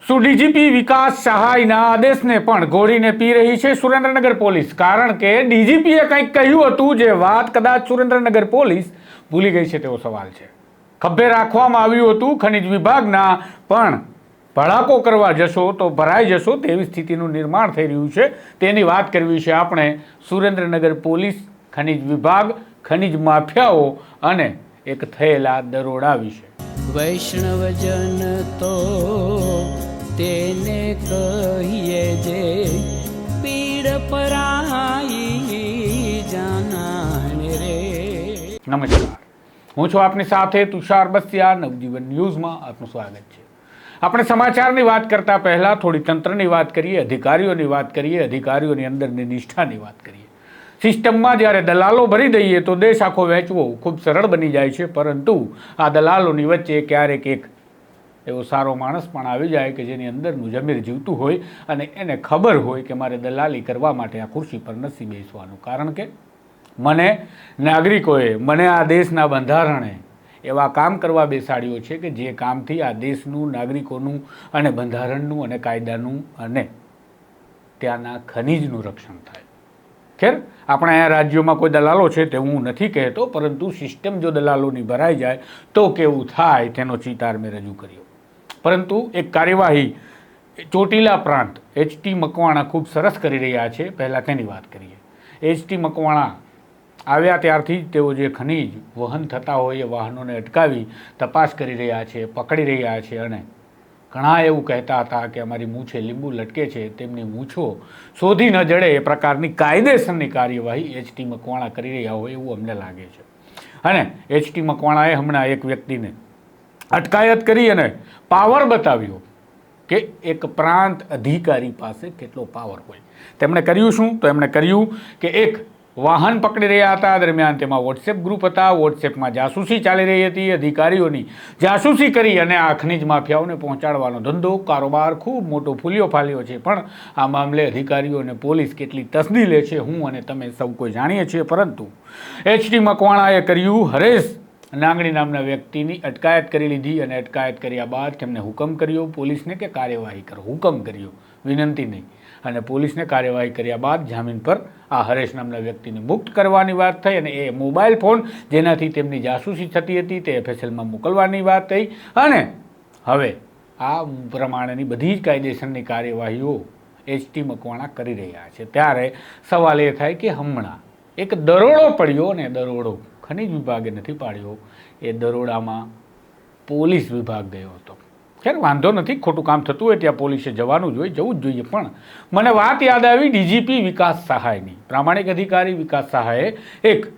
શું ડીજીપી વિકાસ સહાયના આદેશને પણ ઘોડીને પી રહી છે સુરેન્દ્રનગર પોલીસ? કારણ કે ડીજીપીએ કંઈક કહ્યું હતું જે વાત કદાચ સુરેન્દ્રનગર પોલીસ ભૂલી ગઈ છે તેવો સવાલ છે. ખભે રાખવામાં આવ્યું હતું ખનિજ વિભાગના, પણ ભડાકો કરવા જશો તો ભરાઈ જશો તેવી સ્થિતિનું નિર્માણ થઈ રહ્યું છે. તેની વાત કરવી છે આપણે સુરેન્દ્રનગર પોલીસ, ખનિજ વિભાગ, ખનિજ માફિયાઓ અને એક થયેલા દરોડા વિશે. વૈષ્ણવજન તો તેને કહીએ જે પીડ પરાઈ જાનાને રે. નમસ્કાર, હું છું આપની સાથે તુષાર બસિયા. નવજીવન ન્યૂઝમાં આપનું સ્વાગત છે. આપણે સમાચારની વાત કરતા પહેલા થોડી તંત્રની વાત કરીએ, અધિકારીઓની વાત કરીએ, અધિકારીઓની અંદરની નિષ્ઠાની વાત કરીએ. સિસ્ટમમાં જ્યારે દલાલો ભરી દઈએ તો દેશ આખો વહેંચવો ખૂબ સરળ બની જાય છે, પરંતુ આ દલાલોની વચ્ચે ક્યારેક એક એવો સારો માણસ પણ આવી જાય કે જેની અંદરનું જમીર જીવતું હોય અને એને ખબર હોય કે મારે દલાલી કરવા માટે આ ખુરશી પર નથી બેસવાનું. કારણ કે મને નાગરિકોએ, મને આ દેશના બંધારણે એવા કામ કરવા બેસાડ્યો છે કે જે કામથી આ દેશનું, નાગરિકોનું અને બંધારણનું અને કાયદાનું અને ત્યાંના ખનીજનું રક્ષણ થાય. ખેર, આપણે અહીંયા રાજ્યોમાં કોઈ દલાલો છે તે હું નથી કહેતો, પરંતુ સિસ્ટમ જો દલાલોની ભરાઈ જાય તો કેવું થાય તેનો ચિતાર મેં રજૂ કર્યો. પરંતુ એક કાર્યવાહી ચોટીલા પ્રાંત એચટી મકવાણા ખૂબ સરસ કરી રહ્યા છે. પહેલાં તેની વાત કરીએ. એચટી મકવાણા આવ્યા ત્યારથી જ તેઓ જે ખનીજ વહન થતા હોય એ વાહનોને અટકાવી તપાસ કરી રહ્યા છે, પકડી રહ્યા છે અને ઘણા એવું કહેતા હતા કે અમારી મૂછે લીંબુ લટકે છે, તેમની મૂછો શોધી ન જડે એ પ્રકારની કાયદેસરની કાર્યવાહી એચટી મકવાણા કરી રહ્યા હોય એવું અમને લાગે છે. અને એચટી મકવાણાએ હમણાં એક વ્યક્તિને અટકાયત કરી અને પાવર બતાવ્યો કે એક પ્રાંત અધિકારી પાસે કેટલો પાવર હોય. તેમણે કર્યું શું? તો એમણે કર્યું કે એક વાહન પકડી રહ્યા હતા, દરમિયાન તેમાં વોટ્સએપ ગ્રુપ હતા. વોટ્સએપમાં જાસૂસી ચાલી રહી હતી. અધિકારીઓની જાસૂસી કરી અને આ ખનીજ માફિયાઓને પહોંચાડવાનો ધંધો, કારોબાર ખૂબ મોટો ફૂલ્યો ફાલ્યો છે. પણ આ મામલે અધિકારીઓ અને પોલીસ કેટલી તસદી લે છે હું અને તમે સૌ કોઈ જાણીએ છીએ. પરંતુ એચટી મકવાણાએ કર્યું, હરેશ નાંગણી નામના વ્યક્તિની અટકાયત કરી લીધી અને અટકાયત કર્યા બાદ તેમને હુકમ કર્યો પોલીસને કે કાર્યવાહી કરો. હુકમ કર્યો, વિનંતી નહીં. અને પોલીસને કાર્યવાહી કર્યા બાદ જામીન પર આ હરેશ નામના વ્યક્તિને મુક્ત કરવાની વાત થઈ અને એ મોબાઈલ ફોન જેનાથી તેમની જાસૂસી થતી હતી તે એફએસએલમાં મોકલવાની વાત થઈ. અને હવે આ પ્રમાણેની બધી જ કાયદેસરની કાર્યવાહીઓ એચટી મકવાણા કરી રહ્યા છે. ત્યારે સવાલ એ થાય કે હમણાં એક દરોડો પડ્યો ને દરોડો ખનીજ વિભાગે નથી પાડ્યો, એ દરોડામાં પોલીસ વિભાગ ગયો હતો. ખેર, વાંધો નથી, ખોટું કામ થતું હોય ત્યાં પોલીસે જવાનું જ હોય, જવું જ જોઈએ. પણ મને વાત યાદ આવી ડીજીપી વિકાસ સહાયની. પ્રામાણિક અધિકારી વિકાસ સહાયે એક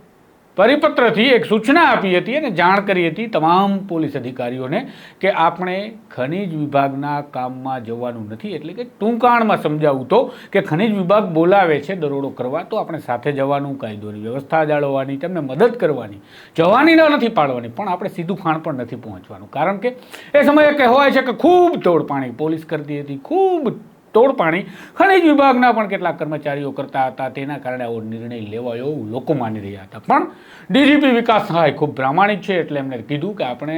પરિપત્રથી એક સૂચના આપી હતી અને જાણ કરી હતી તમામ પોલીસ અધિકારીઓને કે આપણે ખનીજ વિભાગના કામમાં જવાનું નથી. એટલે કે ટૂંકાણમાં સમજાવું તો કે ખનીજ વિભાગ બોલાવે છે દરોડો કરવા તો આપણે સાથે જવાનું, કાયદોની વ્યવસ્થા જાળવવાની, તેમને મદદ કરવાની, જવાની નથી પાડવાની, પણ આપણે સીધું ખાણ પણ નથી પહોંચવાનું. કારણ કે એ સમયે કહેવાય છે કે ખૂબ તોડપાણી પોલીસ કરતી હતી, ખૂબ તોડપાણી ખનીજ વિભાગના પણ કેટલાક કર્મચારીઓ કરતા હતા. તેના કારણે આવો નિર્ણય લેવાયો એવું લોકો માની રહ્યા હતા. પણ ડીજીપી વિકાસ સહાય ખૂબ પ્રામાણિક છે એટલે એમને કીધું કે આપણે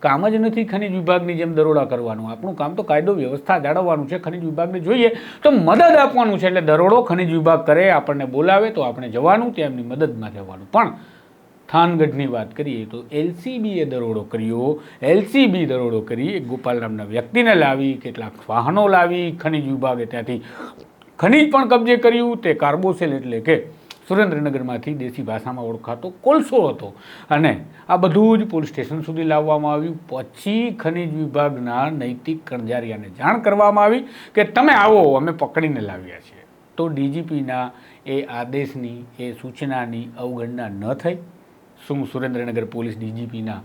કામ જ નથી ખનીજ વિભાગની જેમ દરોડા કરવાનું, આપણું કામ તો કાયદો વ્યવસ્થા જાળવવાનું છે. ખનીજ વિભાગને જોઈએ તો મદદ આપવાનું છે. એટલે દરોડો ખનીજ વિભાગ કરે, આપણને બોલાવે તો આપણે જવાનું, ત્યાં એમની મદદમાં રહેવાનું. પણ થાનગઢની વાત કરીએ તો એલસીબીએ દરોડો કર્યો. એલસીબી દરોડો કરી એક ગોપાલ નામના વ્યક્તિને લાવી, કેટલાક વાહનો લાવી, ખનીજ વિભાગે ત્યાંથી ખનીજ પણ કબજે કર્યું. તે કાર્બોસેલ એટલે કે સુરેન્દ્રનગરમાંથી દેશી ભાષામાં ઓળખાતો કોલસો હતો અને આ બધું જ પોલીસ સ્ટેશન સુધી લાવવામાં આવ્યું. પછી ખનીજ વિભાગના નૈતિક કણજારિયાને જાણ કરવામાં આવી કે તમે આવો, અમે પકડીને લાવ્યા છીએ. તો ડીજીપીના એ આદેશની, એ સૂચનાની અવગણના ન થઈ? શું સુરેન્દ્રનગર પોલીસ ડીજીપીના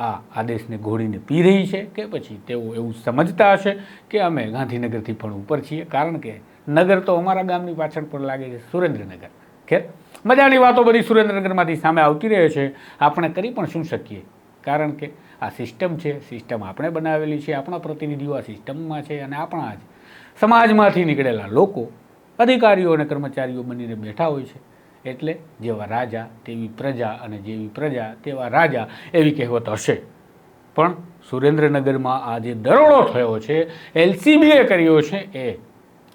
આ આદેશને ઘોડીને પી રહી છે કે પછી તેઓ એવું સમજતા હશે કે અમે ગાંધીનગરથી પણ ઉપર છીએ? કારણ કે નગર તો અમારા ગામની પાછળ પણ લાગે છે, સુરેન્દ્રનગર. ખેર, મજાની વાતો બધી સુરેન્દ્રનગરમાંથી સામે આવતી રહે છે. આપણે કરી પણ શું શકીએ? કારણ કે આ સિસ્ટમ છે, સિસ્ટમ આપણે બનાવેલી છે, આપણા પ્રતિનિધિઓ આ સિસ્ટમમાં છે અને આપણા જ સમાજમાંથી નીકળેલા લોકો અધિકારીઓ અને કર્મચારીઓ બનીને બેઠા હોય છે. એટલે જેવા રાજા તેવી પ્રજા અને જેવી પ્રજા તેવા રાજા એવી કહેવત હશે. પણ સુરેન્દ્રનગરમાં આ જે દરોડો થયો છે, એલસીબીએ કર્યો છે, એ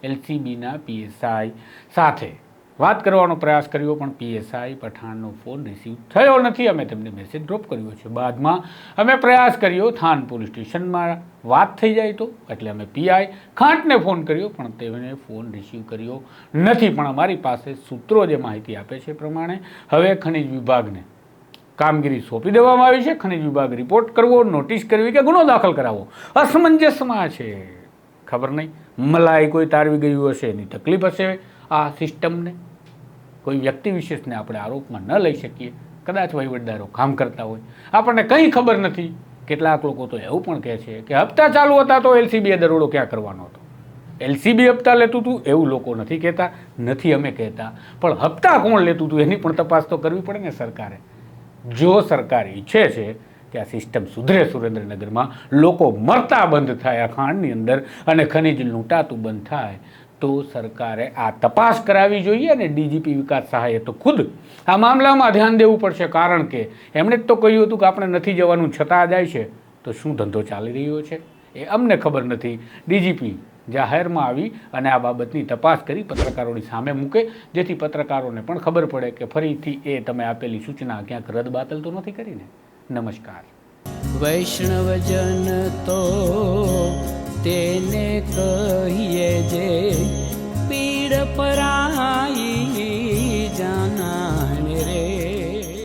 એલસીબીના પીએસઆઈ સાથે વાત કરવાનો પ્રયાસ કર્યો, પણ પીએસઆઈ પઠાણનો ફોન રિસીવ થયો નથી. અમે તેમને મેસેજ ડ્રોપ કર્યો છે. બાદમાં અમે પ્રયાસ કર્યો થાન પોલીસ સ્ટેશનમાં વાત થઈ જાય તો, એટલે અમે પીઆઈ ખાંટને ફોન કર્યો, પણ તેમણે ફોન રિસીવ કર્યો નથી. પણ અમારી પાસે સૂત્રો જે માહિતી આપે છે પ્રમાણે હવે ખનિજ વિભાગને કામગીરી સોંપી દેવામાં આવી છે. ખનિજ વિભાગ રિપોર્ટ કરવો, નોટિસ કરવી કે ગુનો દાખલ કરાવવો અસમંજસમાં છે. ખબર નહીં, મલાઈ કોઈ તારવી ગયું હશે, એની તકલીફ હશે આ સિસ્ટમને. કોઈ વ્યક્તિ વિશેષને આપણે આરોપમાં ન લઈ શકીએ. કદાચ વહીવટદારો કામ કરતા હોય, આપણને કંઈ ખબર નથી. કેટલાક લોકો તો એવું પણ કહે છે કે હપ્તા ચાલુ હતા તો એલસીબીએ દરોડો ક્યાં કરવાનો હતો. એલસીબી હપ્તા લેતું હતું એવું લોકો નથી કહેતા, નથી અમે કહેતા, પણ હપ્તા કોણ લેતું હતું એની પણ તપાસ તો કરવી પડે ને સરકારે. જો સરકાર ઈચ્છે છે કે આ સિસ્ટમ સુધરે, સુરેન્દ્રનગરમાં લોકો મરતા બંધ થાય આ ખાણની અંદર અને ખનીજ લૂંટાતું બંધ થાય, તો સરકારે આ તપાસ કરાવવી જોઈએ. અને ડીજીપી વિકાસ સહાયે તો ખુદ આ મામલામાં ધ્યાન દેવું પડશે, કારણ કે એમણે જ તો કહ્યું હતું કે આપણે નથી જવાનું છતાં જાય છે. તો શું ધંધો ચાલી રહ્યો છે એ અમને ખબર નથી. ડીજીપી જાહેરમાં આવી અને આ બાબતની તપાસ કરી પત્રકારોની સામે મૂકે, જેથી પત્રકારોને પણ ખબર પડે કે ફરીથી એ તમે આપેલી સૂચના ક્યાંક રદબાતલ તો નથી કરીને. નમસ્કાર. વૈષ્ણવજન તો તેને કહીએ જે પીડ પરા